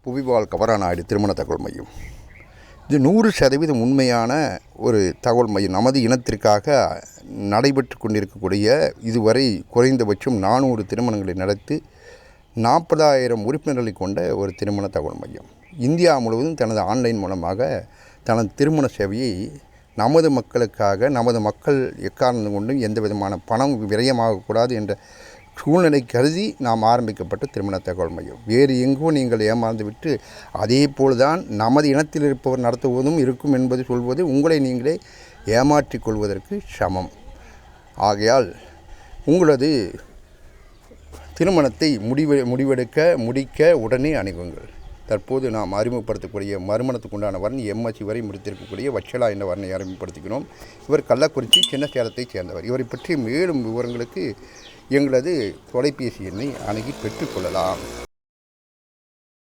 புவிவாழ் கவராநாயுடு திருமண தகவல் மையம். இது 100% உண்மையான ஒரு தகவல் மையம். நமது இனத்திற்காக நடைபெற்று கொண்டிருக்கக்கூடிய இதுவரை குறைந்தபட்சம் 400 திருமணங்களை நடத்தி 40,000 உறுப்பினர்களை கொண்ட ஒரு திருமண தகவல் மையம். இந்தியா முழுவதும் தனது ஆன்லைன் மூலமாக தனது திருமண சேவையை நமது மக்களுக்காக, நமது மக்கள் எக்காரணம் கொண்டும் எந்த விதமான பணம் விரயமாகக்கூடாது என்ற சூழ்நிலை கருதி நாம் ஆரம்பிக்கப்பட்ட திருமண தகவல் மையம். வேறு எங்கோ நீங்கள் ஏமாந்து விட்டு அதே போல்தான் நமது இனத்தில் இருப்பவர் நடத்துவதும் இருக்கும் என்பது சொல்வது உங்களை நீங்களே ஏமாற்றிக் கொள்வதற்கு சமம். ஆகையால் உங்களது திருமணத்தை முடிக்க உடனே அணுகுங்கள். தற்போது நாம் அறிமுகப்படுத்தக்கூடிய மறுமணத்துக்கு உண்டான வர்ணை எம்எஸ்சி வரை முடித்திருக்கக்கூடிய வச்சலா என்ற வர்ணை அறிமுகப்படுத்திக்கிறோம். இவர் கள்ளக்குறிச்சி சின்ன சேலத்தைச் சேர்ந்தவர். இவரை பற்றி மேலும் விவரங்களுக்கு எங்களது தொலைபேசி எண்ணை அணுகி பெற்றுக்கொள்ளலாம்.